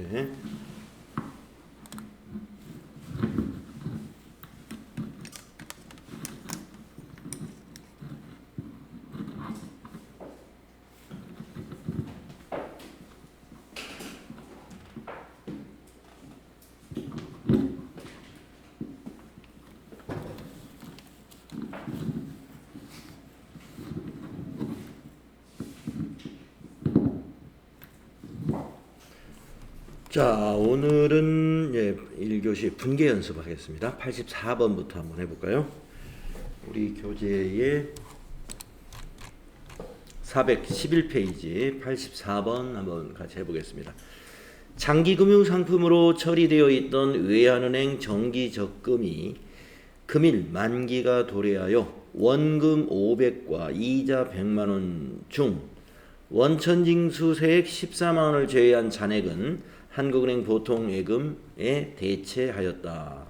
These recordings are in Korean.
문제. 자, 오늘은 1교시 분계 연습하겠습니다. 84번부터 한번 해볼까요? 우리 교재의 411페이지 84번 한번 같이 해보겠습니다. 장기금융상품으로 처리되어 있던 외환은행 정기적금이 금일 만기가 도래하여 원금 500과 이자 100만원 중 원천징수 세액 14만원을 제외한 잔액은 한국은행 보통예금에 대체하였다.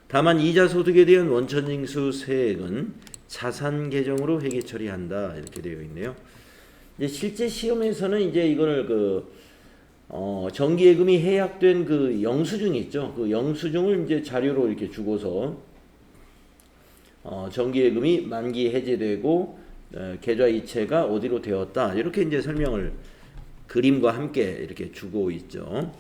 다만 이자 소득에 대한 원천징수 세액은 자산 계정으로 회계 처리한다. 이렇게 되어 있네요. 이제 실제 시험에서는 이제 이거를 정기예금이 해약된 그 영수증이 있죠. 그 영수증을 이제 자료로 이렇게 주고서 정기예금이 만기 해제되고 계좌이체가 어디로 되었다. 이렇게 이제 설명을 그림과 함께 이렇게 주고 있죠.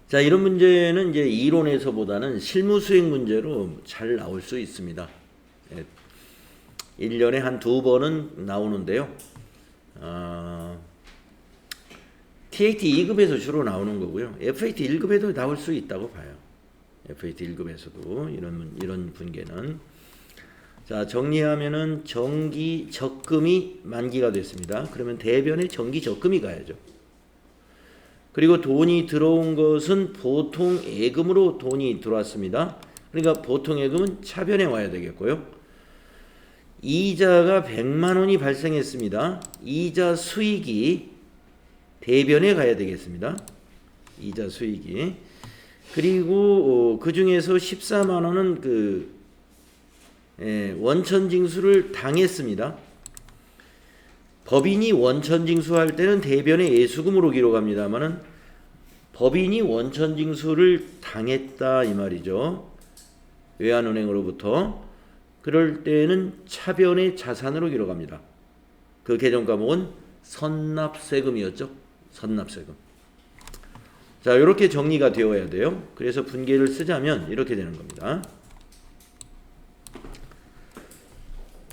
자, 이런 문제는 이제 이론에서보다는 실무 수행 문제로 잘 나올 수 있습니다. 1년에 한 2번은 나오는데요. TAT 2급에서 주로 나오는 거고요. FAT 1급에도 나올 수 있다고 봐요. FAT 1급에서도 이런 분계는. 자, 정리하면은 정기 적금이 만기가 됐습니다. 그러면 대변에 정기 적금이 가야죠. 그리고 돈이 들어온 것은 보통 예금으로 돈이 들어왔습니다. 그러니까 보통 예금은 차변에 와야 되겠고요. 이자가 100만 원이 발생했습니다. 이자 수익이 대변에 가야 되겠습니다. 이자 수익이. 그리고 그 중에서 14만 원은 원천징수를 당했습니다. 법인이 원천징수할 때는 대변에 예수금으로 기록합니다만은 법인이 원천징수를 당했다 이 말이죠. 외환은행으로부터. 그럴 때는 차변의 자산으로 기록합니다. 그 계정 과목은 선납세금이었죠. 선납세금. 자, 이렇게 정리가 되어야 돼요. 그래서 분계를 쓰자면 이렇게 되는 겁니다.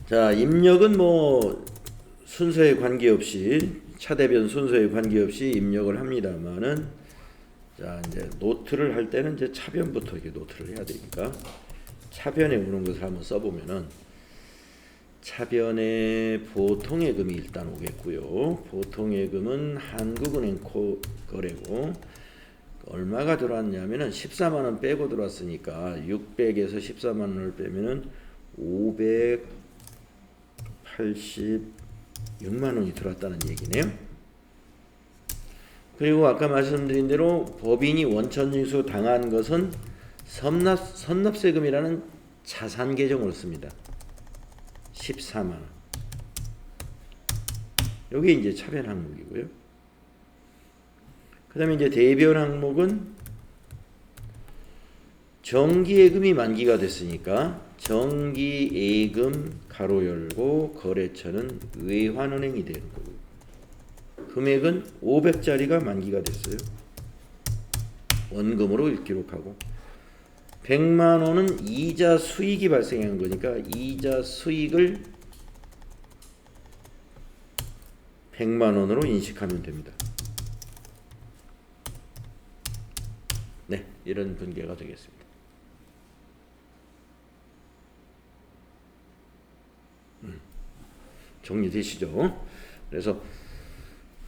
자, 입력은 순서에 관계없이 차대변 순서에 관계없이 입력을 합니다만은, 자, 이제 노트를 할 때는 이제 차변부터 이렇게 노트를 해야 되니까 차변에 오는 것을 한번 써보면은 차변에 보통예금이 일단 오겠고요. 보통예금은 한국은행 거래고 얼마가 들어왔냐면은 14만 원 빼고 들어왔으니까 600에서 14만 원을 빼면은 586만 원이 들어왔다는 얘기네요. 그리고 아까 말씀드린 대로 법인이 원천징수 당한 것은 선납세금이라는 자산 계정으로 씁니다. 14만 원. 여기 이제 차변 항목이고요. 그 다음에 이제 대변 항목은 정기예금이 만기가 됐으니까 정기예금 가로 열고 거래처는 외환은행이 되는 거고요. 금액은 500짜리가 만기가 됐어요. 원금으로 기록하고 100만 원은 이자 수익이 발생한 거니까 이자 수익을 100만 원으로 인식하면 됩니다. 네, 이런 분계가 되겠습니다. 정리되시죠? 그래서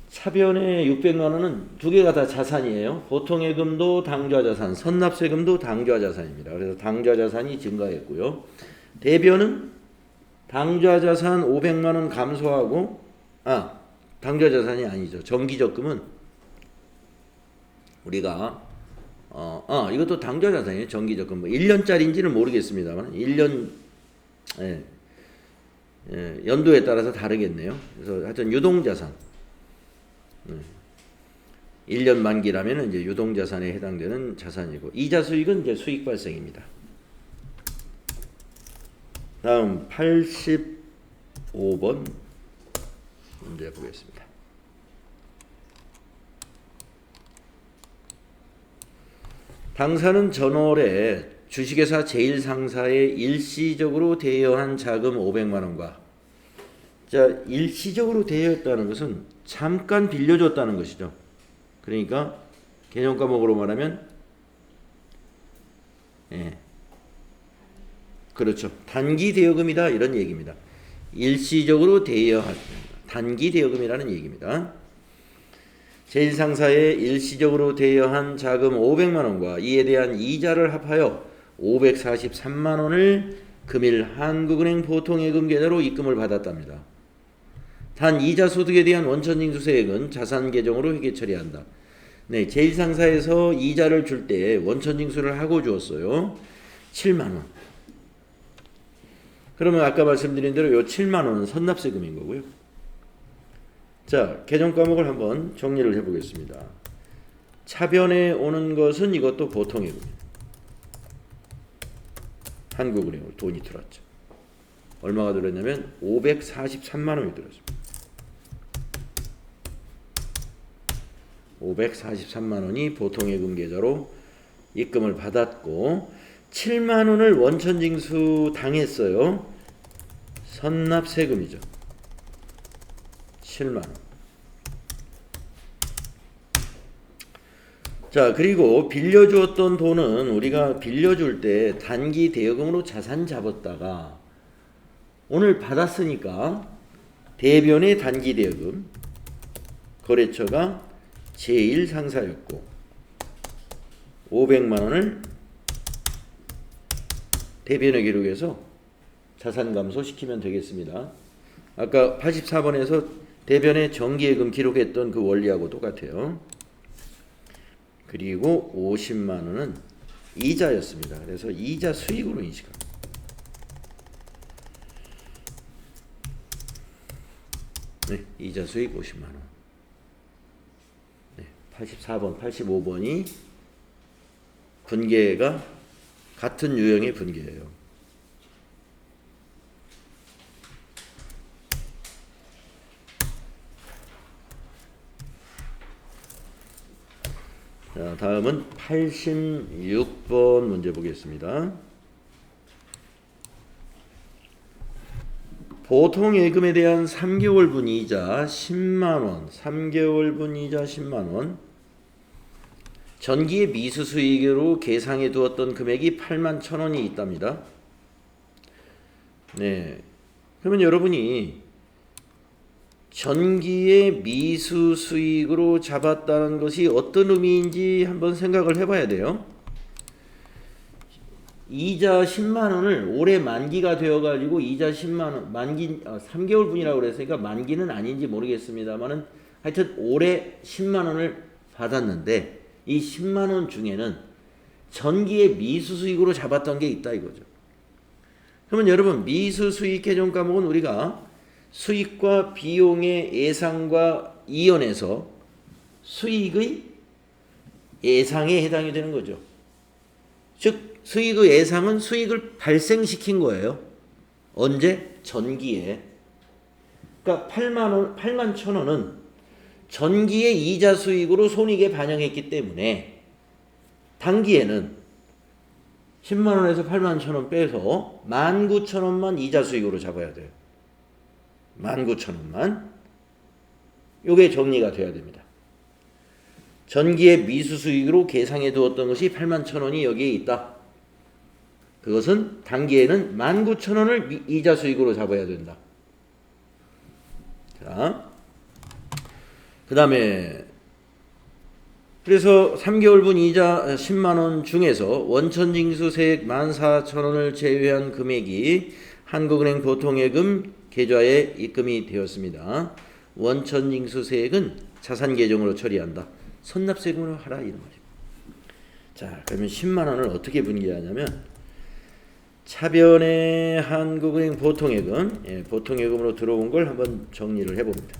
차변의 600만 원은 두 개가 다 자산이에요. 보통예금도 당좌자산, 선납세금도 당좌자산입니다. 그래서 당좌자산이 증가했고요. 대변은 당좌자산 500만 원 감소하고 당좌자산이 아니죠. 정기적금은 우리가 이것도 당좌자산이에요. 정기적금 1년짜리인지는 모르겠습니다만 1년 연도에 따라서 다르겠네요. 그래서 하여튼 유동자산. 1년 만기라면 이제 유동자산에 해당되는 자산이고 이자 수익은 이제 수익 발생입니다. 다음 85번 문제 보겠습니다. 당사는 전월에 주식회사 제1상사에 일시적으로 대여한 자금 500만 원과 자, 일시적으로 대여했다는 것은 잠깐 빌려줬다는 것이죠. 그러니까 개념 과목으로 말하면 그렇죠. 단기 대여금이다 이런 얘기입니다. 일시적으로 대여한 단기 대여금이라는 얘기입니다. 제1상사에 일시적으로 대여한 자금 500만 원과 이에 대한 이자를 합하여 543만 원을 금일 한국은행 보통예금 계좌로 입금을 받았답니다. 단 이자 소득에 대한 원천징수세액은 자산 계정으로 회계 처리한다. 네, 제1상사에서 이자를 줄 때 원천징수를 하고 주었어요. 7만 원. 그러면 아까 말씀드린 대로 요 7만 원은 선납세금인 거고요. 자, 개정 과목을 한번 정리를 해보겠습니다. 차변에 오는 것은 이것도 보통예금입니다. 한국은행으로 돈이 들어왔죠. 얼마가 들었냐면 543만 원이 들었습니다. 543만 원이 보통예금 계좌로 입금을 받았고 7만 원을 원천징수 당했어요. 선납세금이죠. 7만 원. 자, 그리고 빌려주었던 돈은 우리가 빌려줄 때 단기 대여금으로 자산 잡았다가 오늘 받았으니까 대변의 단기 대여금 거래처가 제1상사였고 500만 원을 대변의 기록에서 자산 감소시키면 되겠습니다. 아까 84번에서 대변의 정기예금 기록했던 그 원리하고 똑같아요. 그리고 50만 원은 이자였습니다. 그래서 이자 수익으로 인식합니다. 네, 이자 수익 50만 원. 네, 84번, 85번이 분계가 같은 유형의 분계예요. 자, 다음은 86번 문제 보겠습니다. 보통예금에 대한 3개월분 이자 10만원, 3개월분 이자 10만원, 전기의 미수수익으로 계상해 두었던 금액이 8만 1,000원이 있답니다. 네, 그러면 여러분이 전기의 미수 수익으로 잡았다는 것이 어떤 의미인지 한번 생각을 해봐야 돼요. 이자 10만 원을 올해 만기가 되어가지고 이자 10만 원 만기 3개월분이라고 그랬으니까 만기는 아닌지 모르겠습니다만은 하여튼 올해 10만 원을 받았는데 이 10만 원 중에는 전기의 미수 수익으로 잡았던 게 있다 이거죠. 그러면 여러분 미수 수익 개정 과목은 우리가 수익과 비용의 예상과 이연해서 수익의 예상에 해당이 되는 거죠. 즉 수익의 예상은 수익을 발생시킨 거예요. 언제? 전기에. 그러니까 8만 1,000원은 전기의 이자 수익으로 손익에 반영했기 때문에 단기에는 10만 원에서 8만 1,000원 빼서 19,000원만 이자 수익으로 잡아야 돼요. 19,000원만. 요게 정리가 돼야 됩니다. 전기의 미수 수익으로 계상해 두었던 것이 81,000원이 여기에 있다. 그것은 단기에는 19,000원을 이자 수익으로 잡아야 된다. 자, 그 다음에 그래서 3개월분 이자 10만원 중에서 원천징수세액 14,000원을 제외한 금액이 한국은행 보통예금 계좌에 입금이 되었습니다. 원천징수세액은 자산계정으로 처리한다. 선납세금으로 하라 이런 말입니다. 자, 그러면 10만 원을 어떻게 분기하냐면 차변의 한국은행 보통예금, 보통예금으로 들어온 걸 한번 정리를 해봅니다.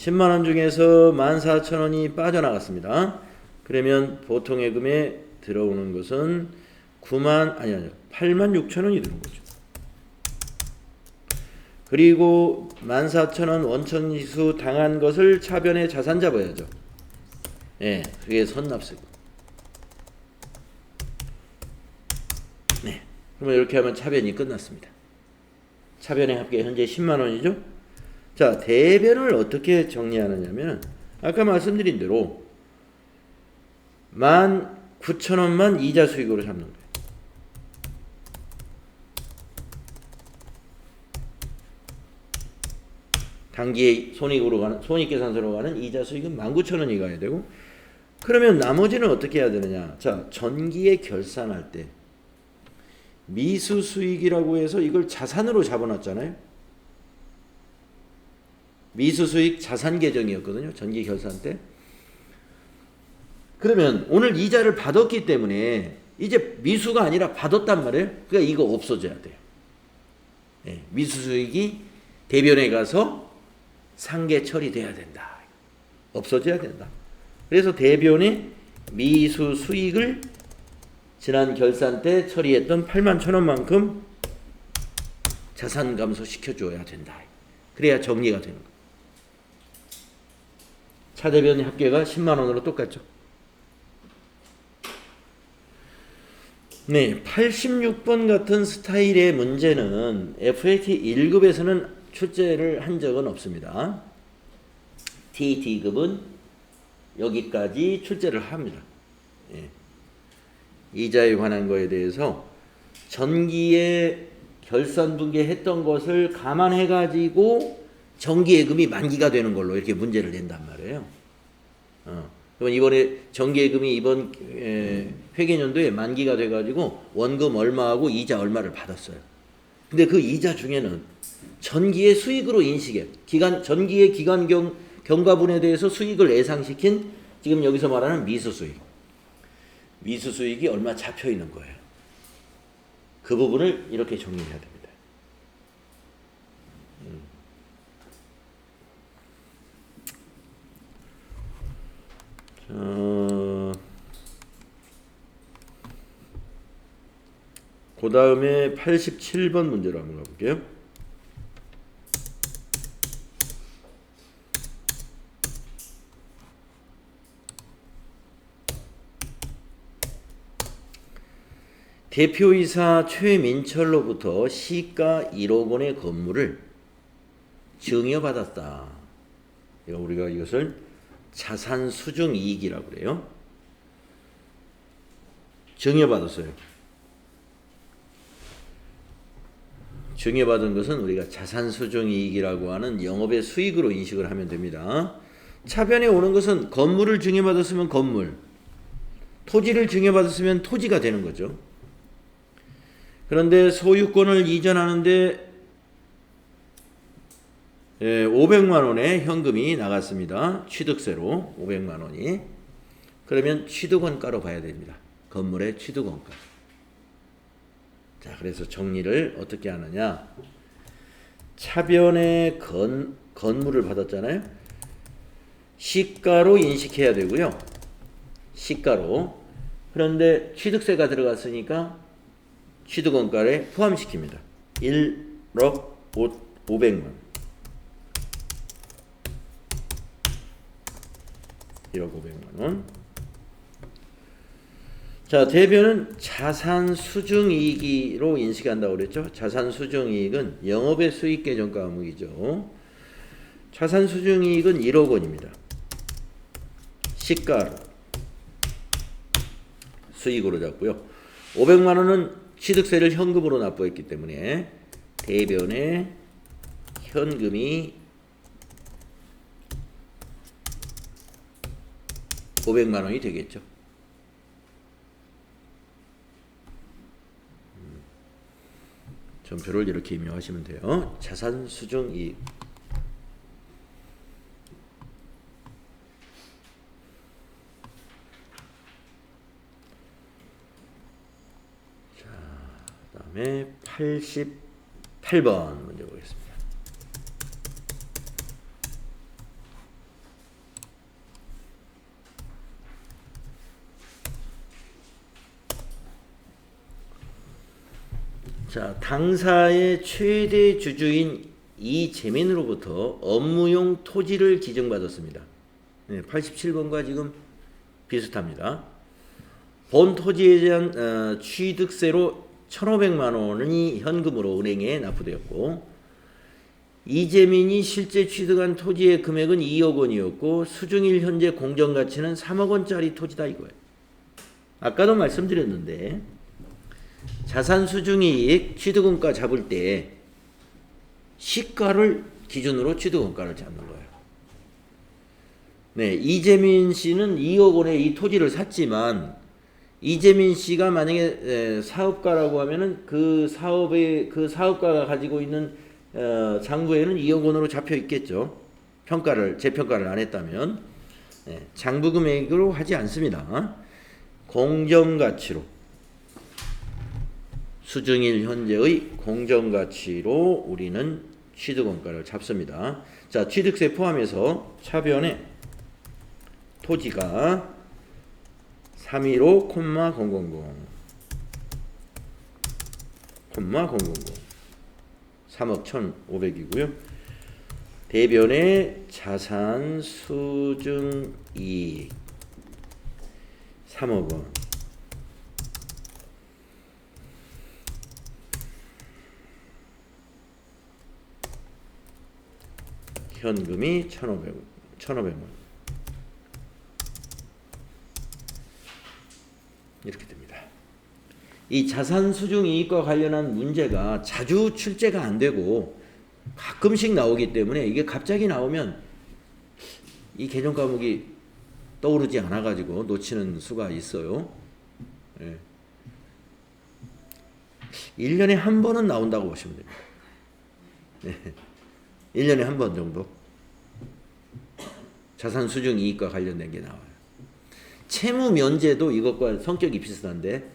10만 원 중에서 14,000원이 빠져나갔습니다. 그러면 보통예금에 들어오는 것은 86,000원이 드는 거죠. 그리고 14,000원 원천이수 당한 것을 차변에 자산 잡아야죠. 네, 그게 선납세고. 네, 그러면 이렇게 하면 차변이 끝났습니다. 차변의 합계 현재 10만 원이죠. 자, 대변을 어떻게 정리하느냐면 아까 말씀드린 대로 19,000원만 이자 수익으로 잡는 거예요. 단기에 손익계산서로 가는 이자 수익은 19,000원이 가야 되고, 그러면 나머지는 어떻게 해야 되느냐. 자, 전기에 결산할 때 미수 수익이라고 해서 이걸 자산으로 잡아놨잖아요. 미수 수익 자산 계정이었거든요. 전기 결산 때. 그러면 오늘 이자를 받았기 때문에 이제 미수가 아니라 받았단 말이에요. 그러니까 이거 없어져야 돼요. 네, 미수 수익이 대변에 가서 상계 처리돼야 된다. 없어져야 된다. 그래서 대변에 미수 수익을 지난 결산 때 처리했던 81,000원만큼 자산 감소 시켜줘야 된다. 그래야 정리가 되는 거예요. 차대변 합계가 10만 원으로 똑같죠. 네, 86번 같은 스타일의 문제는 FAT 1급에서는 출제를 한 적은 없습니다. TT급은 여기까지 출제를 합니다. 예. 이자에 관한 거에 대해서 전기에 결산분계했던 것을 감안해 가지고 정기예금이 만기가 되는 걸로 이렇게 문제를 낸단 말이에요. 그러면 이번에 정기예금이 이번 회계년도에 만기가 돼 가지고 원금 얼마하고 이자 얼마를 받았어요. 근데 그 이자 중에는 전기의 수익으로 인식해 전기의 기간 경과분에 대해서 수익을 예상시킨 지금 여기서 말하는 미수수익. 미수수익이 얼마 잡혀 있는 거예요. 그 부분을 이렇게 정리해야 됩니다. 그 다음에 87번 문제로 한번 가볼게요. 대표이사 최민철로부터 시가 1억 원의 건물을 증여받았다. 우리가 이것을 자산 수중 이익이라고 그래요. 증여받았어요. 증여받은 것은 우리가 자산 수중 이익이라고 하는 영업의 수익으로 인식을 하면 됩니다. 차변에 오는 것은 건물을 증여받았으면 건물, 토지를 증여받았으면 토지가 되는 거죠. 그런데 소유권을 이전하는데 500만 원의 현금이 나갔습니다. 취득세로 500만 원이. 그러면 취득원가로 봐야 됩니다. 건물의 취득원가. 자, 그래서 정리를 어떻게 하느냐. 차변에 건물을 받았잖아요. 시가로 인식해야 되고요. 시가로. 그런데 취득세가 들어갔으니까 취득원가에 포함시킵니다. 1억 500만. 1억 500만 원. 자, 대변은 자산 수중이익으로 인식한다고 그랬죠. 자산 수중이익은 영업의 수익 계정 과목이죠. 자산 수중이익은 1억 원입니다. 시가로 수익으로 잡고요. 500만 원은 취득세를 현금으로 납부했기 때문에 대변에 현금이 500만 원이 되겠죠. 점표를 이렇게 임명하시면 돼요. 자산 수중 이익. 자, 그다음에 88번 문제 보겠습니다. 자, 당사의 최대 주주인 이재민으로부터 업무용 토지를 기증받았습니다. 네, 87번과 지금 비슷합니다. 본 토지에 대한 취득세로 1,500만 원이 현금으로 은행에 납부되었고, 이재민이 실제 취득한 토지의 금액은 2억 원이었고 수중일 현재 공정가치는 3억 원짜리 토지다 이거예요. 아까도 말씀드렸는데 자산 수중이익 취득원가 잡을 때 시가를 기준으로 취득원가를 잡는 거예요. 네, 이재민 씨는 2억 원에 이 토지를 샀지만 이재민 씨가 만약에 사업가라고 하면은 그 사업가가 가지고 있는 장부에는 2억 원으로 잡혀 있겠죠. 재평가를 안 했다면. 네, 장부 금액으로 하지 않습니다. 공정가치로, 수중일 현재의 공정가치로 우리는 취득원가를 잡습니다. 자, 취득세 포함해서 차변에 토지가 315,000,000 3억 1,500이고요. 대변의 자산 수중이익 3억 원. 현금이 1,500원. 이렇게 됩니다. 이 자산 수중 이익과 관련한 문제가 자주 출제가 안 되고 가끔씩 나오기 때문에 이게 갑자기 나오면 이 개정 과목이 떠오르지 않아 가지고 놓치는 수가 있어요. 예. 1년에 한 번은 나온다고 보시면 됩니다. 예. 1년에 한 번 정도 자산 수중 이익과 관련된 게 나와요. 채무 면제도 이것과 성격이 비슷한데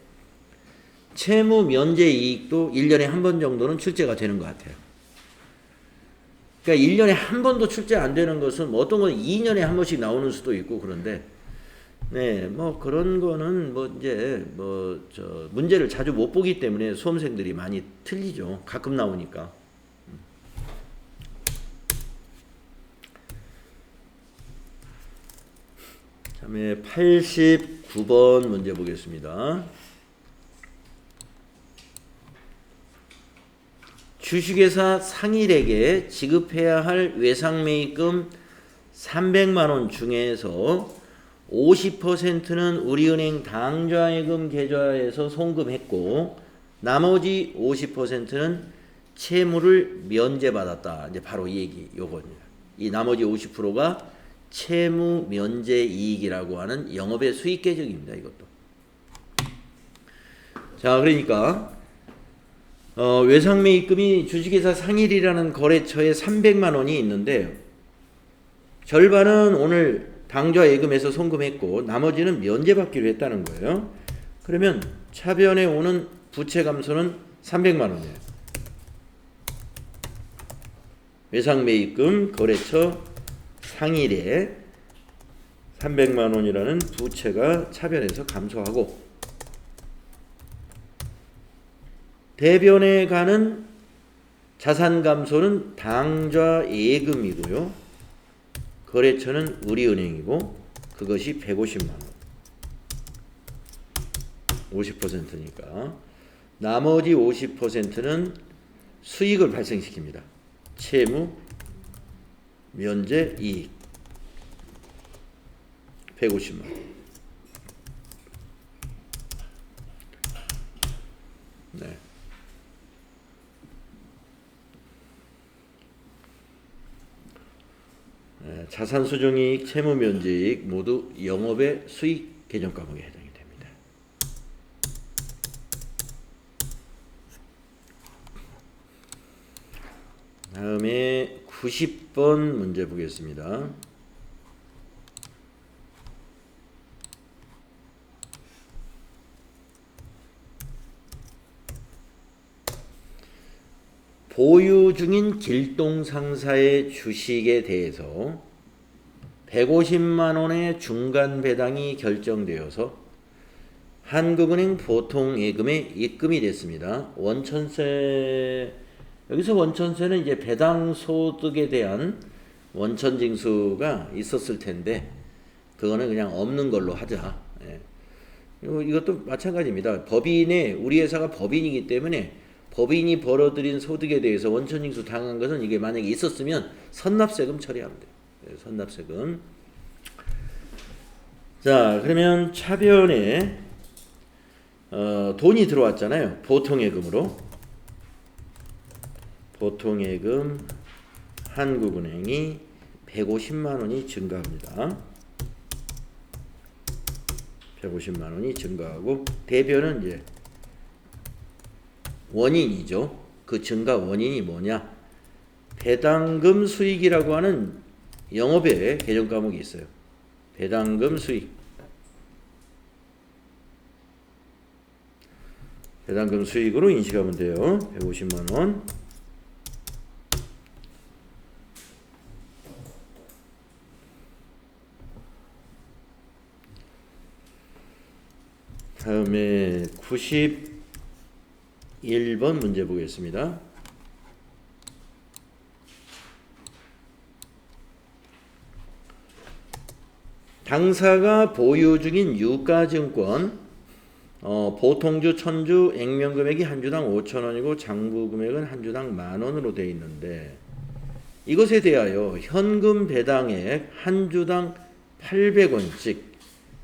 채무 면제 이익도 1년에 한 번 정도는 출제가 되는 것 같아요. 그러니까 1년에 한 번도 출제 안 되는 것은 뭐 어떤 건 2년에 한 번씩 나오는 수도 있고 그런데 네, 뭐 그런 거는 뭐 이제 문제를 자주 못 보기 때문에 수험생들이 많이 틀리죠. 가끔 나오니까. 다음에 89번 문제 보겠습니다. 주식회사 상일에게 지급해야 할 외상매입금 300만 원 중에서 50%는 우리은행 당좌예금 계좌에서 송금했고 나머지 50%는 채무를 면제받았다. 이제 바로 이 얘기 요겁니다. 이 나머지 50%가 채무 면제 이익이라고 하는 영업의 수익 계정입니다. 이것도. 자, 그러니까 외상매입금이 주식회사 상일이라는 거래처에 300만 원이 있는데 절반은 오늘 당좌 예금에서 송금했고 나머지는 면제받기로 했다는 거예요. 그러면 차변에 오는 부채 감소는 300만 원이에요. 외상매입금 거래처 상일에 300만 원이라는 부채가 차변에서 감소하고 대변에 가는 자산 감소는 당좌 예금이고요. 거래처는 우리은행이고 그것이 150만 원. 50%니까 나머지 50%는 수익을 발생시킵니다. 채무 면제 이익 150만 원. 네. 자산 수중이익, 채무 면제이익 모두 영업의 수익 개정 과목에 해당이 됩니다. 다음에 90번 문제 보겠습니다. 보유 중인 길동상사의 주식에 대해서 150만 원의 중간 배당이 결정되어서 한국은행 보통예금에 입금이 됐습니다. 원천세, 여기서 원천세는 이제 배당 소득에 대한 원천징수가 있었을 텐데 그거는 그냥 없는 걸로 하자. 예. 이것도 마찬가지입니다. 법인에, 우리 회사가 법인이기 때문에 법인이 벌어들인 소득에 대해서 원천징수 당한 것은 이게 만약에 있었으면 선납세금 처리하면 돼요. 예, 선납세금. 자, 그러면 차변에 돈이 들어왔잖아요. 보통예금으로. 보통예금 한국은행이 150만 원이 증가합니다. 150만 원이 증가하고 대변은 이제 원인이죠. 그 증가 원인이 뭐냐? 배당금 수익이라고 하는 영업의 개정 과목이 있어요. 배당금 수익. 배당금 수익으로 인식하면 돼요. 150만 원. 다음에 91번 문제 보겠습니다. 당사가 보유 중인 유가증권 보통주, 천주, 액면금액이 한 주당 5,000원이고 장부금액은 한 주당 10,000원으로 되어 있는데 이것에 대하여 현금 배당액 한 주당 800원씩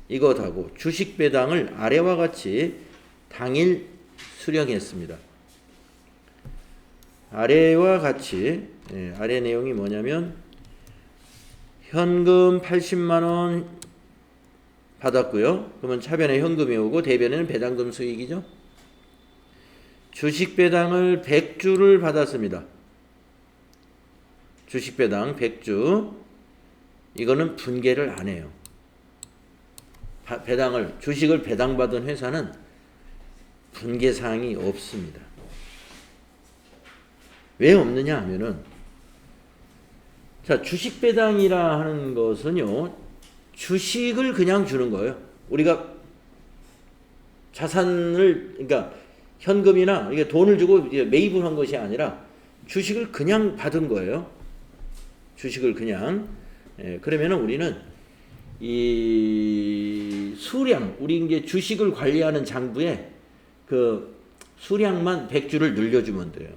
이것하고 주식 배당을 아래와 같이 당일 수령했습니다. 아래와 같이 아래 내용이 뭐냐면 현금 80만원 받았고요. 그러면 차변에 현금이 오고 대변에는 배당금 수익이죠. 주식 배당을 100주를 받았습니다. 주식 배당 100주. 이거는 분개를 안 해요. 주식을 배당받은 회사는 분개사항이 없습니다. 왜 없느냐 하면은 자, 주식 배당이라 하는 것은요. 주식을 그냥 주는 거예요. 우리가 자산을 그러니까 현금이나 이게 돈을 주고 매입을 한 것이 아니라 주식을 그냥 받은 거예요. 주식을 그냥. 그러면은 우리는 이 수량, 우리 이제 주식을 관리하는 장부에 그 수량만 100주를 늘려주면 돼요.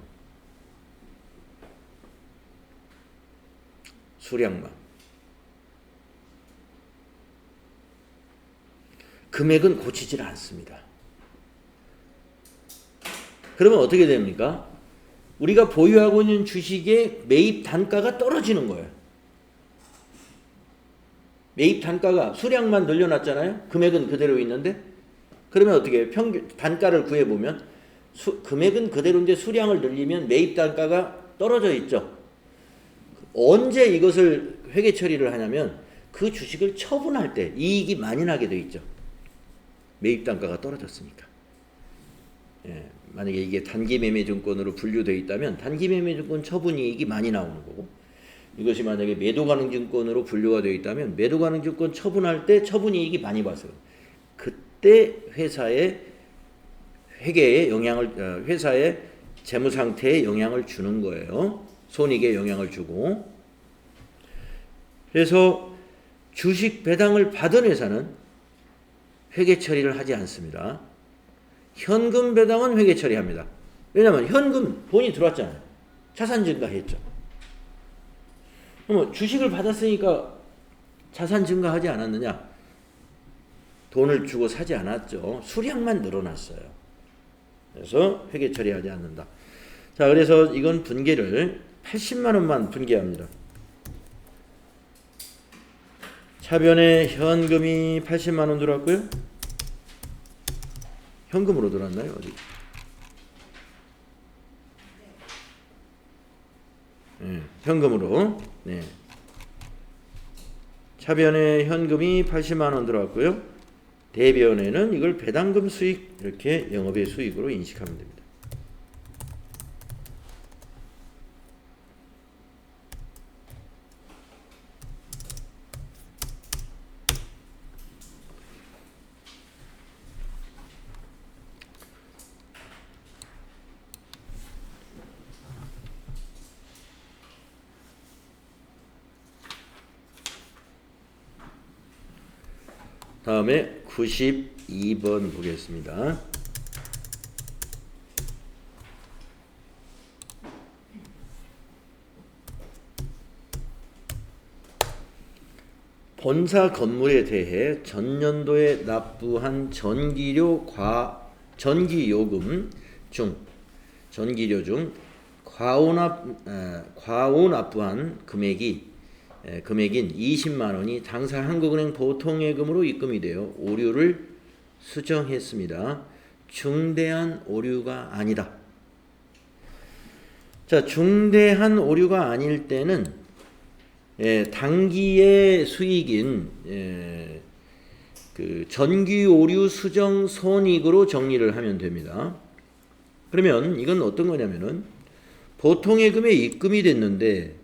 수량만. 금액은 고치질 않습니다. 그러면 어떻게 됩니까? 우리가 보유하고 있는 주식의 매입 단가가 떨어지는 거예요. 매입 단가가 수량만 늘려놨잖아요. 금액은 그대로 있는데 그러면 어떻게 해요? 평균 단가를 구해보면 금액은 그대로인데 수량을 늘리면 매입 단가가 떨어져 있죠. 언제 이것을 회계 처리를 하냐면 그 주식을 처분할 때 이익이 많이 나게 돼 있죠. 매입 단가가 떨어졌으니까. 만약에 이게 단기매매증권으로 분류되어 있다면 단기매매증권 처분 이익이 많이 나오는 거고 이것이 만약에 매도가능증권으로 분류가 되어 있다면 매도가능증권 처분할 때 처분 이익이 많이 봤어요. 그때 회사의 회계에 영향을 회사의 재무 상태에 영향을 주는 거예요. 손익에 영향을 주고. 그래서 주식 배당을 받은 회사는 회계 처리를 하지 않습니다. 현금 배당은 회계 처리합니다. 왜냐하면 현금 돈이 들어왔잖아요. 자산 증가했죠. 그럼 주식을 받았으니까 자산 증가하지 않았느냐? 돈을 주고 사지 않았죠. 수량만 늘어났어요. 그래서 회계 처리하지 않는다. 자, 그래서 이건 분개를 80만 원만 분개합니다. 차변에 현금이 80만 원 들어왔고요. 현금으로 들어왔나요? 어디? 네, 현금으로. 네. 차변에 현금이 80만 원 들어왔고요. 대변에는 이걸 배당금 수익 이렇게 영업의 수익으로 인식하면 됩니다. 다음에 92번 보겠습니다. 본사 건물에 대해 전년도에 납부한 전기요금 중 과오 납부한 금액인 20만 원이 당사 한국은행 보통예금으로 입금이 되어 오류를 수정했습니다. 중대한 오류가 아니다. 자, 중대한 오류가 아닐 때는 단기의 수익인 그 전기 오류 수정 손익으로 정리를 하면 됩니다. 그러면 이건 어떤 거냐면은 보통예금에 입금이 됐는데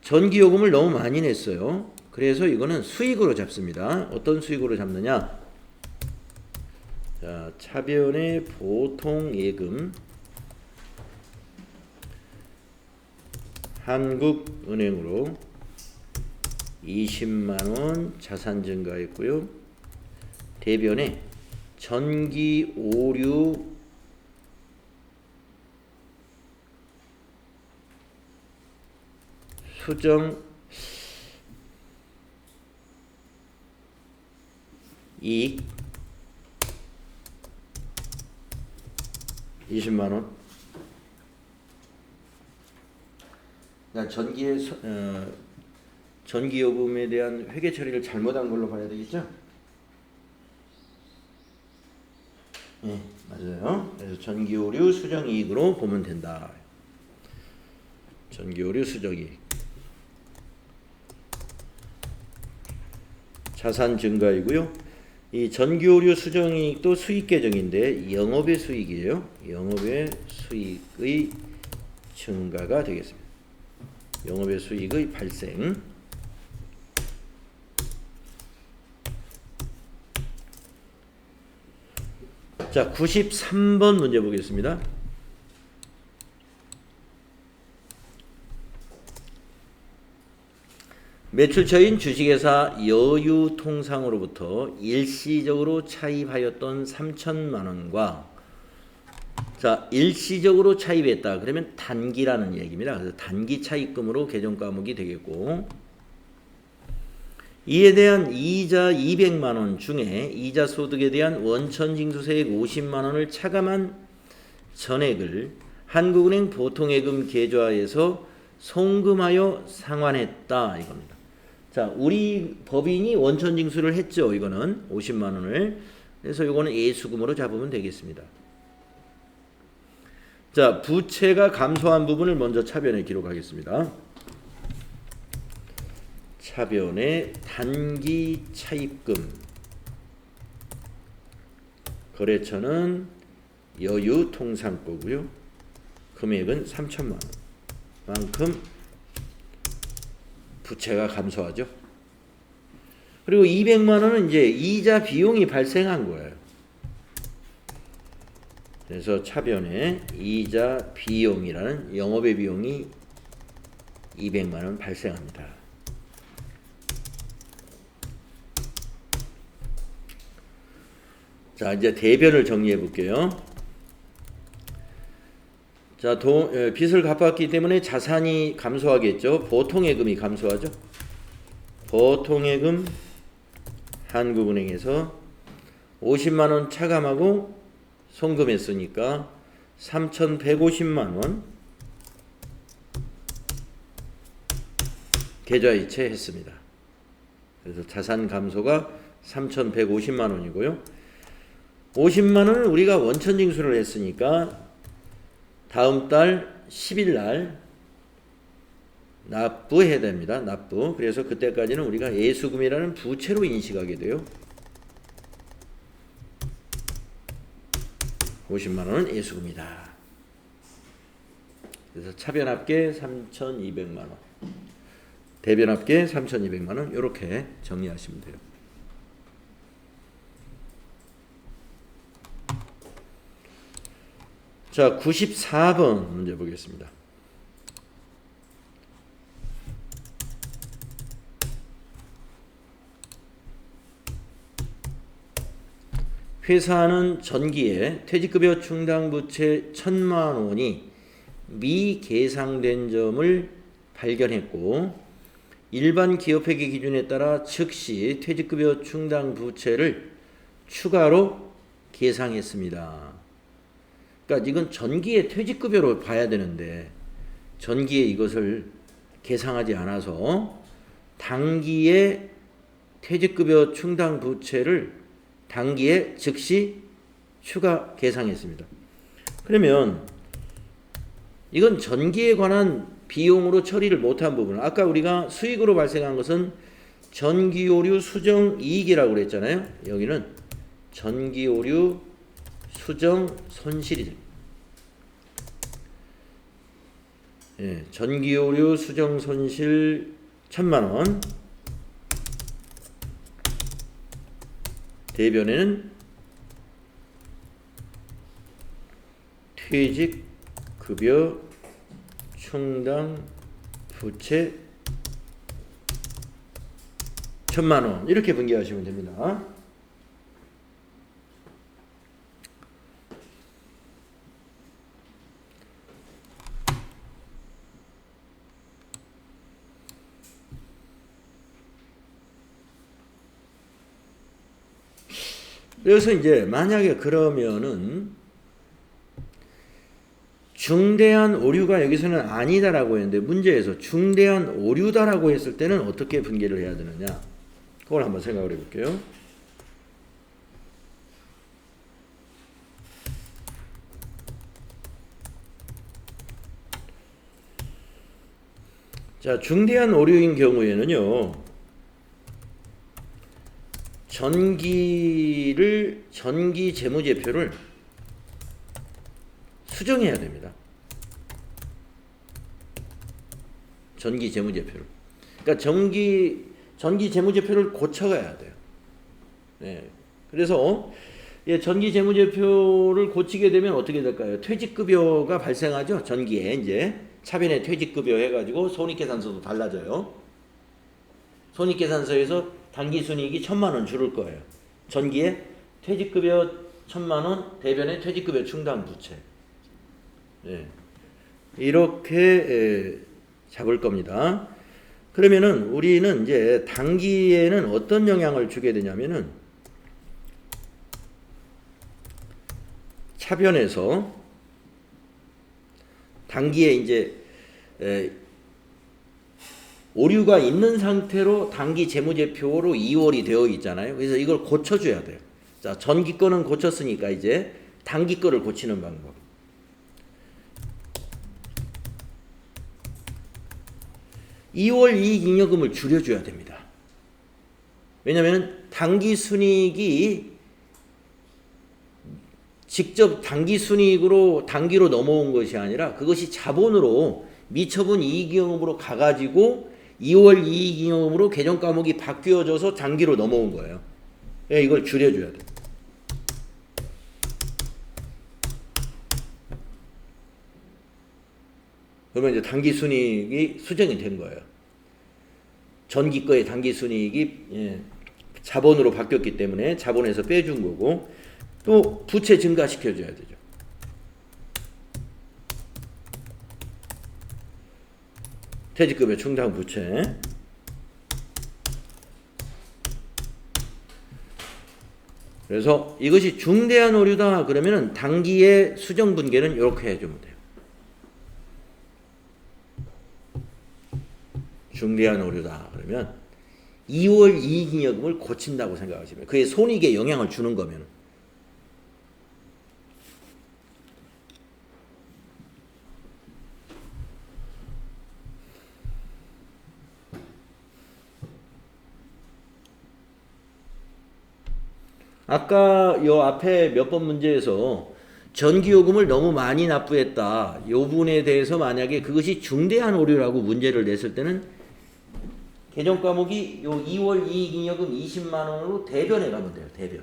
전기요금을 너무 많이 냈어요. 그래서 이거는 수익으로 잡습니다. 어떤 수익으로 잡느냐? 자, 차변의 보통예금 한국은행으로 20만원 자산 증가했고요. 대변에 전기 오류 수정 이익 20만원. 전기요금에 대한 회계 처리를 잘못한 걸로 봐야 되겠죠? 네, 맞아요. 그래서 전기오류 수정이익으로 보면 된다. 전기오류 수정이익. 자산 증가이고요. 이 전기오류 수정이익도 수익 계정인데 영업의 수익이에요. 영업의 수익의 증가가 되겠습니다. 영업의 수익의 발생. 자, 93번 문제 보겠습니다. 매출처인 주식회사 여유통상으로부터 일시적으로 차입하였던 3천만 원과 자, 일시적으로 차입했다. 그러면 단기라는 얘기입니다. 그래서 단기 차입금으로 계정 과목이 되겠고, 이에 대한 이자 200만 원 중에 이자 소득에 대한 원천징수세액 50만 원을 차감한 전액을 한국은행 보통예금 계좌에서 송금하여 상환했다 이겁니다. 자, 우리 법인이 원천징수를 했죠. 이거는 50만 원을. 그래서 이거는 예수금으로 잡으면 되겠습니다. 자, 부채가 감소한 부분을 먼저 차변에 기록하겠습니다. 차변에 단기 차입금. 거래처는 여유통상 거고요. 금액은 3천만 원. 만큼 부채가 감소하죠. 그리고 200만 원은 이제 이자 비용이 발생한 거예요. 그래서 차변에 이자 비용이라는 영업의 비용이 200만 원 발생합니다. 자, 이제 대변을 정리해 볼게요. 자, 빚을 갚았기 때문에 자산이 감소하겠죠. 보통예금이 감소하죠. 보통예금 한국은행에서 50만 원 차감하고 송금했으니까 3,150만 원 계좌이체했습니다. 그래서 자산 감소가 3,150만 원이고요. 50만 원을 우리가 원천징수를 했으니까 다음 달 10일 날 납부해야 됩니다. 납부. 그래서 그때까지는 우리가 예수금이라는 부채로 인식하게 돼요. 50만 원은 예수금이다. 그래서 차변합계 3,200만 원, 대변합계 3,200만 원 이렇게 정리하시면 돼요. 자, 94번 문제 보겠습니다. 회사는 전기에 퇴직급여 충당부채 1,000만 원이 미계상된 점을 발견했고 일반 기업회계 기준에 따라 즉시 퇴직급여 충당부채를 추가로 계상했습니다. 그러니까 이건 전기의 퇴직급여로 봐야 되는데 전기에 이것을 계상하지 않아서 단기의 퇴직급여 충당부채를 단기에 즉시 추가 계상했습니다. 그러면 이건 전기에 관한 비용으로 처리를 못한 부분, 아까 우리가 수익으로 발생한 것은 전기오류 수정 이익이라고 그랬잖아요. 여기는 전기오류 수정 손실이죠. 예, 전기오류 수정 손실 1,000만 원. 대변에는 퇴직급여 충당 부채 1,000만 원 이렇게 분기하시면 됩니다. 그래서 이제 만약에 그러면은 중대한 오류가 여기서는 아니다라고 했는데 문제에서 중대한 오류다라고 했을 때는 어떻게 분기를 해야 되느냐, 그걸 한번 생각을 해볼게요. 자, 중대한 오류인 경우에는요, 전기 재무제표를 수정해야 됩니다. 전기 재무제표를. 그러니까 전기 재무제표를 고쳐가야 돼요. 네. 그래서 전기 재무제표를 고치게 되면 어떻게 될까요? 퇴직급여가 발생하죠. 전기에 이제 차변에 퇴직급여 해가지고 손익계산서도 달라져요. 손익계산서에서 당기순이익이 1,000만 원 줄을 거예요. 전기에 퇴직급여 1,000만 원, 대변에 퇴직급여 충당부채. 네. 이렇게 잡을 겁니다. 그러면은 우리는 이제 단기에는 어떤 영향을 주게 되냐면은 차변에서 단기에 이제 오류가 있는 상태로 단기 재무제표로 2월이 되어 있잖아요. 그래서 이걸 고쳐줘야 돼요. 자, 전기 거는 고쳤으니까 이제 단기 거를 고치는 방법. (2월) 이익잉여금을 줄여줘야 됩니다. 왜냐하면 단기 순이익이 직접 단기 순이익으로 단기로 넘어온 것이 아니라 그것이 자본으로 미처분 이익잉여금으로 가가지고 2월 이익잉여금으로 개정 과목이 바뀌어져서 단기로 넘어온 거예요. 이걸 줄여줘야 돼요. 그러면 이제 단기 순이익이 수정이 된 거예요. 전기 거의 단기 순이익이 자본으로 바뀌었기 때문에 자본에서 빼준 거고, 또 부채 증가시켜줘야 되죠. 퇴직급여 충당 부채. 그래서 이것이 중대한 오류다 그러면은 단기의 수정 분계는 이렇게 해주면 돼요. 중대한 오류다 그러면 2월 이익잉여금을 고친다고 생각하시면, 그게 손익에 영향을 주는 거면. 아까 요 앞에 몇 번 문제에서 전기요금을 너무 많이 납부했다, 요 부분에 대해서 만약에 그것이 중대한 오류라고 문제를 냈을 때는 개정 과목이 요 2월 이익잉여금 20만 원으로 대변해 가면 돼요. 대변.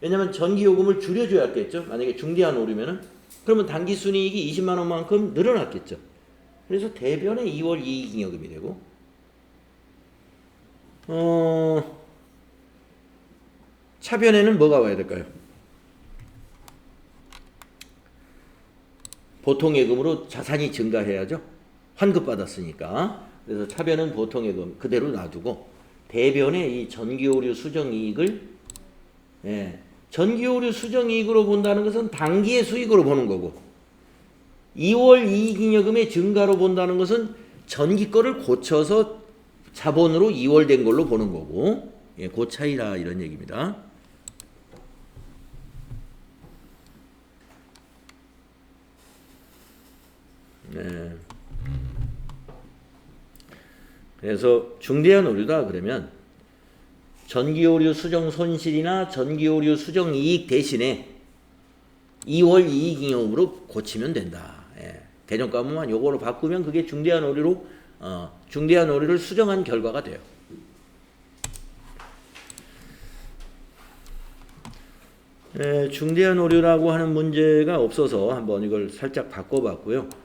왜냐면 전기요금을 줄여줘야 겠죠. 만약에 중대한 오류면은. 그러면 단기 순이익이 20만 원만큼 늘어났겠죠. 그래서 대변에 2월 이익잉여금이 되고, 차변에는 뭐가 와야 될까요? 보통예금으로 자산이 증가해야죠. 환급받았으니까. 그래서 차변은 보통예금 그대로 놔두고 대변에 이 전기오류 수정이익을 전기오류 수정이익으로 본다는 것은 당기의 수익으로 보는 거고 2월 이익잉여금의 증가로 본다는 것은 전기 거를 고쳐서 자본으로 2월 된 걸로 보는 거고 그 차이라 이런 얘기입니다. 네. 그래서 중대한 오류다 그러면 전기오류 수정 손실이나 전기오류 수정 이익 대신에 2월 이익잉여금으로 고치면 된다. 개정과목만 요거로 바꾸면 그게 중대한 오류로 중대한 오류를 수정한 결과가 돼요. 중대한 오류라고 하는 문제가 없어서 한번 이걸 살짝 바꿔봤고요.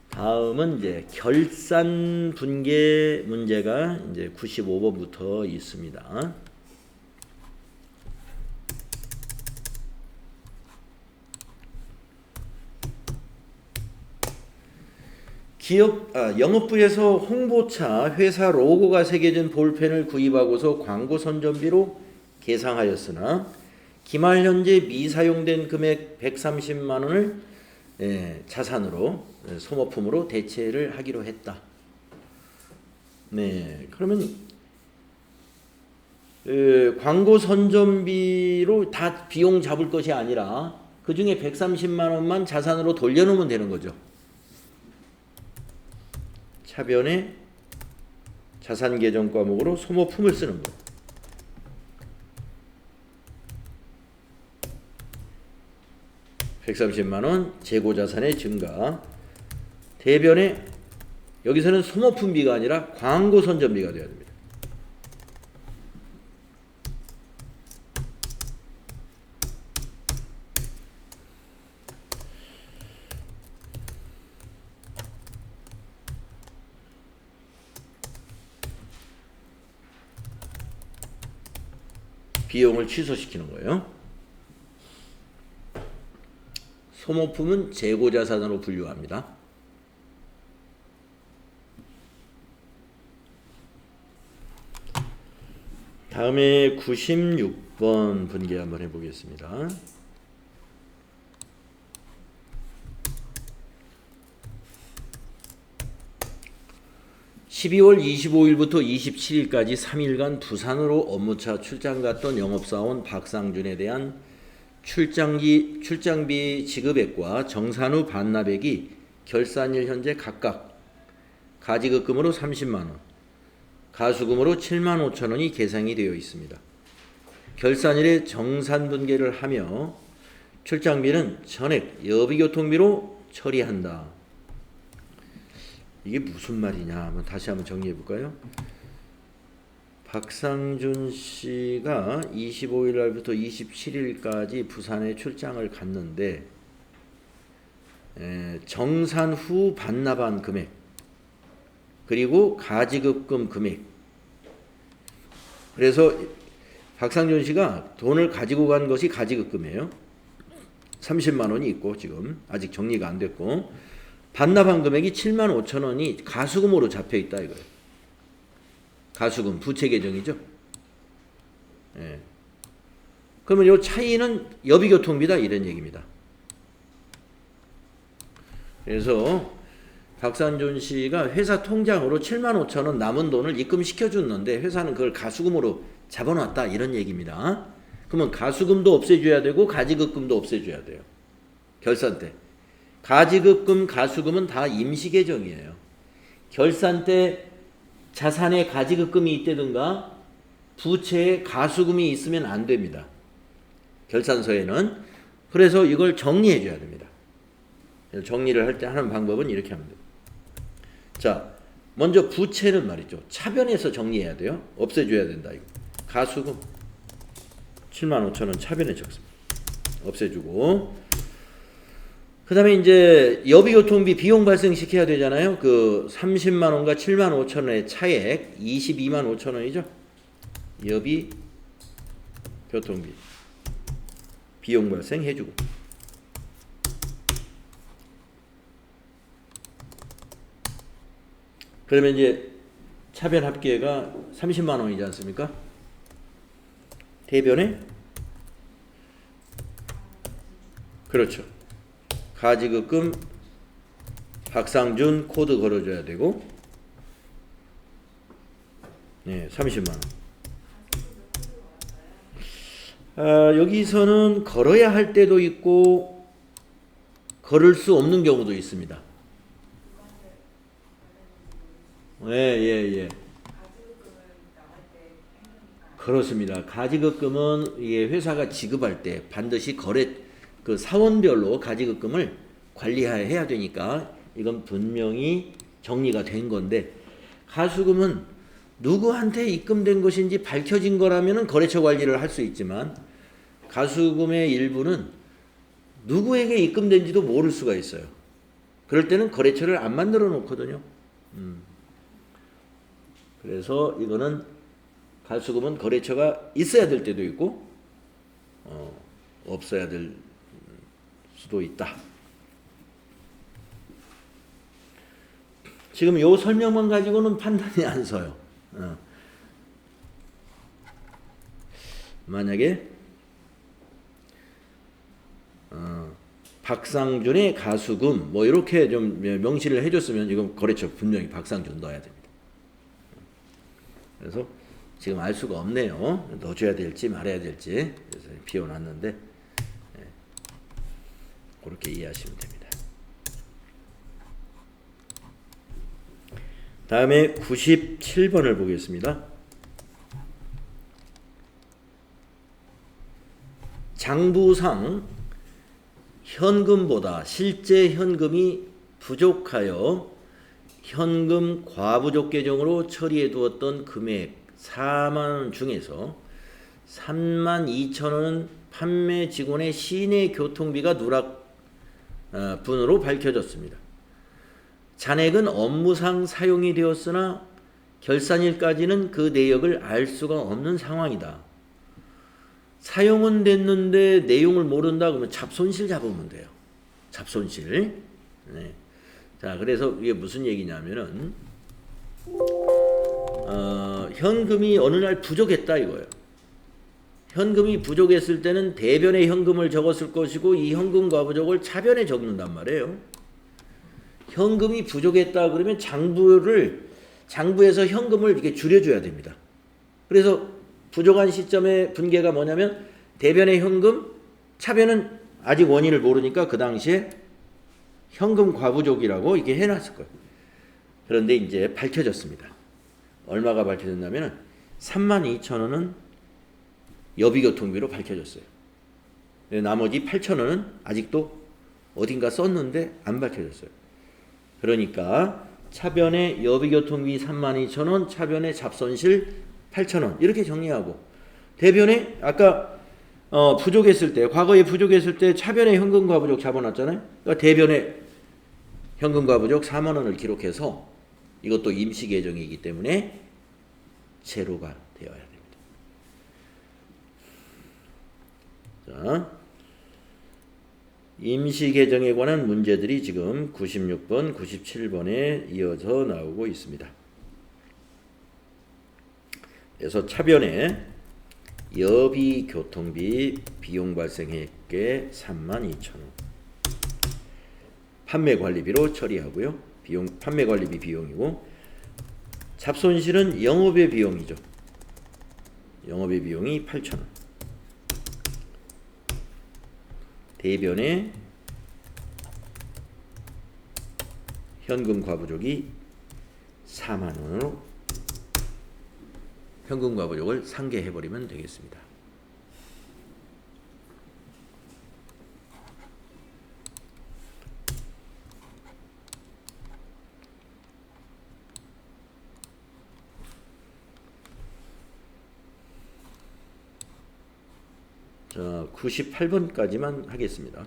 다음은 이제 결산 분계 문제가 이제 95번부터 있습니다. 영업부에서 홍보차 회사 로고가 새겨진 볼펜을 구입하고서 광고 선전비로 계상하였으나 기말 현재 미사용된 금액 130만 원을 자산으로 소모품으로 대체를 하기로 했다. 네, 그러면 광고 선전비로 다 비용 잡을 것이 아니라 그 중에 130만 원만 자산으로 돌려놓으면 되는 거죠. 차변에 자산 계정 과목으로 소모품을 쓰는 거. (130만원) 재고자산의 증가. 대변에 여기서는 소모품비가 아니라 광고 선전비가 되어야 됩니다. 비용을 취소시키는 거예요. 소모품은 재고자산으로 분류합니다. 다음에 96번 분계 한번 해보겠습니다. (12월 25일부터 27일까지) 3일간 부산으로 업무차 출장 갔던 영업사원 박상준에 대한 출장비 지급액과 정산 후 반납액이 결산일 현재 각각 가지급금으로 30만원, 가수금으로 7만 5천원이 계상이 되어 있습니다. 결산일에 정산분계를 하며 출장비는 전액 여비교통비로 처리한다. 이게 무슨 말이냐? 한번 다시 한번 정리해 볼까요? 박상준 씨가 25일 날부터 27일까지 부산에 출장을 갔는데 정산 후 반납한 금액 그리고 가지급금 금액, 그래서 박상준 씨가 돈을 가지고 간 것이 가지급금이에요. 30만 원이 있고 지금 아직 정리가 안 됐고 반납한 금액이 7만 5천 원이 가수금으로 잡혀 있다 이거예요. 가수금 부채 계정이죠. 그러면 이 차이는 여비교통비다 이런 얘기입니다. 그래서 박상준 씨가 회사 통장으로 7만 5천 원 남은 돈을 입금시켜 줬는데 회사는 그걸 가수금으로 잡아놨다 이런 얘기입니다. 그러면 가수금도 없애줘야 되고 가지급금도 없애줘야 돼요. 결산 때. 가지급금, 가수금은 다 임시계정이에요. 결산 때 자산에 가지급금이 있다든가 부채에 가수금이 있으면 안 됩니다. 결산서에는. 그래서 이걸 정리해 줘야 됩니다. 정리를 할 때 하는 방법은 이렇게 하면 돼요. 자, 먼저 부채는 말이죠. 차변에서 정리해야 돼요. 없애줘야 된다. 이거. 가수금 7만 5천 원 차변에 적습니다. 없애주고 그 다음에 이제 여비교통비 비용 발생시켜야 되잖아요. 그 30만 원과 7만 5천 원의 차액 22만 5천 원이죠. 여비 교통비 비용 발생해주고. 그러면 이제 차변 합계가 30만 원이지 않습니까? 대변에 그렇죠. 가지급금 박상준 코드 걸어줘야 되고, 네, 30만 원. 여기서는 걸어야 할 때도 있고 걸을 수 없는 경우도 있습니다. 예. 그렇습니다. 가지급금은 이게 회사가 지급할 때 반드시 그 사원별로 가지급금을 관리해야 되니까 이건 분명히 정리가 된 건데, 가수금은 누구한테 입금된 것인지 밝혀진 거라면 거래처 관리를 할 수 있지만 가수금의 일부는 누구에게 입금된지도 모를 수가 있어요. 그럴 때는 거래처를 안 만들어 놓거든요. 그래서 이거는 가수금은 거래처가 있어야 될 때도 있고 없어야 될 수도 있다. 지금 요 설명만 가지고는 판단이 안 서요. 만약에 박상준의 가수금 뭐 이렇게 좀 명시를 해줬으면 이건 거래처 분명히 박상준 넣어야 됩니다. 그래서 지금 알 수가 없네요. 넣어줘야 될지 말아야 될지. 그래서 비워놨는데 그렇게 이해하시면 됩니다. 다음에 97번을 보겠습니다. 장부상 현금보다 실제 현금이 부족하여 현금 과부족 계정으로 처리해 두었던 금액 4만원 중에서 32,000원은 판매 직원의 시내 교통비가 누락분으로 밝혀졌습니다. 잔액은 업무상 사용이 되었으나 결산일까지는 그 내역을 알 수가 없는 상황이다. 사용은 됐는데 내용을 모른다 그러면 잡손실 잡으면 돼요. 잡손실. 네. 자, 그래서 이게 무슨 얘기냐면은 현금이 어느 날 부족했다 이거예요. 현금이 부족했을 때는 대변에 현금을 적었을 것이고 이 현금 과부족을 차변에 적는단 말이에요. 현금이 부족했다 그러면 장부에서 현금을 이렇게 줄여줘야 됩니다. 그래서 부족한 시점의 분계가 뭐냐면 대변의 현금, 차변은 아직 원인을 모르니까 그 당시에 현금 과부족이라고 이게 해놨을 거예요. 그런데 이제 밝혀졌습니다. 얼마가 밝혀졌냐면 32,000원은 여비교통비로 밝혀졌어요. 나머지 8,000원은 아직도 어딘가 썼는데 안 밝혀졌어요. 그러니까 차변의 여비교통비 32,000원, 차변의 잡손실 8,000원 이렇게 정리하고, 대변에 아까 부족했을 때, 과거에 부족했을 때 차변의 현금 과부족 잡아놨잖아요. 그러니까 대변에 현금 과부족 4만 원을 기록해서 이것도 임시 계정이기 때문에 제로가 되어야 됩니다. 자, 임시 계정에 관한 문제들이 지금 96번, 97번에 이어서 나오고 있습니다. 그래서 차변에 여비 교통비 비용 발생액계 32,000원 판매 관리비로 처리하고요. 판매 관리비 비용이고, 잡손실은 영업의 비용이죠. 영업의 비용이 8,000원. 대변에 현금 과부족이 4만 원으로 현금 과부족을 상계해버리면 되겠습니다. 자, 98번까지만 하겠습니다.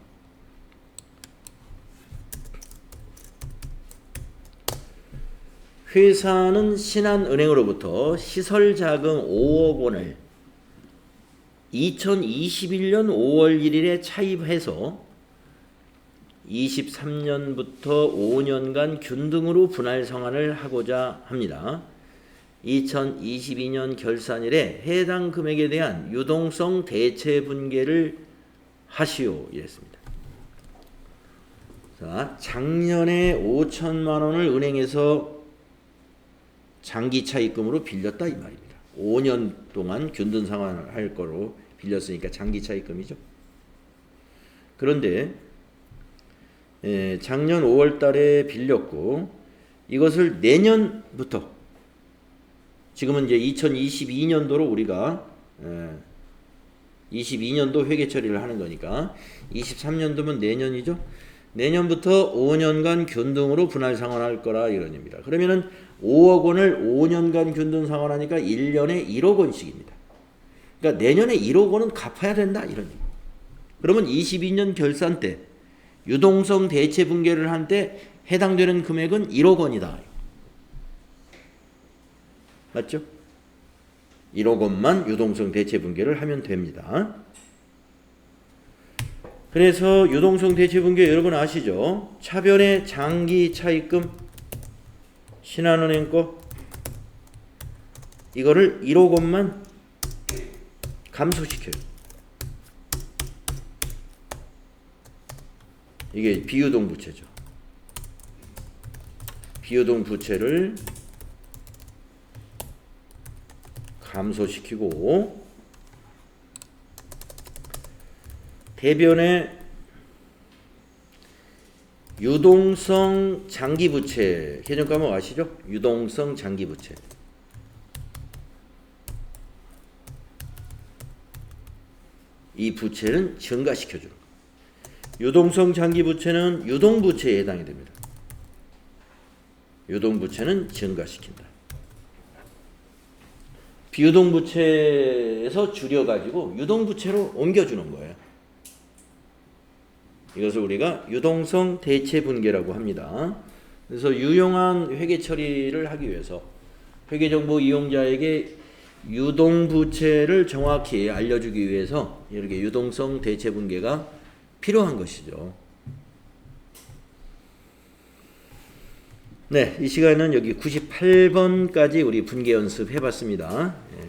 회사는 신한은행으로부터 시설자금 5억 원을 2021년 5월 1일에 차입해서 23년부터 5년간 균등으로 분할 상환을 하고자 합니다. 2022년 결산일에 해당 금액에 대한 유동성 대체 분계를 하시오 이랬습니다. 자, 작년에 5천만 원을 은행에서 장기 차입금으로 빌렸다 이 말입니다. 5년 동안 균등 상환을 할 거로 빌렸으니까 장기 차입금이죠. 그런데 작년 5월 달에 빌렸고 이것을 내년부터 지금은 이제 2022년도로 우리가 22년도 회계 처리를 하는 거니까 23년도면 내년이죠. 내년부터 5년간 균등으로 분할 상환할 거라 이런 의미입니다. 그러면은 5억 원을 5년간 균등 상환하니까 1년에 1억 원씩입니다. 그러니까 내년에 1억 원은 갚아야 된다 이런 의미. 그러면 22년 결산 때 유동성 대체 분계를 할 때 해당되는 금액은 1억 원이다. 맞죠? 1억 원만 유동성 대체 분계를 하면 됩니다. 그래서 유동성 대체 분계 여러분 아시죠? 차변의 장기 차입금 신한은행 거 이거를 1억 원만 감소시켜요. 이게 비유동 부채죠. 비유동 부채를 감소시키고 대변의 유동성 장기부채 개념 과목 아시죠? 유동성 장기부채 이 부채는 증가시켜주는 거예요. 유동성 장기부채는 유동부채에 해당이 됩니다. 유동부채는 증가시킨다. 비유동부채에서 줄여가지고 유동부채로 옮겨주는 거예요. 이것을 우리가 유동성 대체 분계라고 합니다. 그래서 유용한 회계 처리를 하기 위해서 회계정보 이용자에게 유동부채를 정확히 알려주기 위해서 이렇게 유동성 대체 분계가 필요한 것이죠. 네, 이 시간은 여기 98번까지 우리 분계 연습 해봤습니다. 네.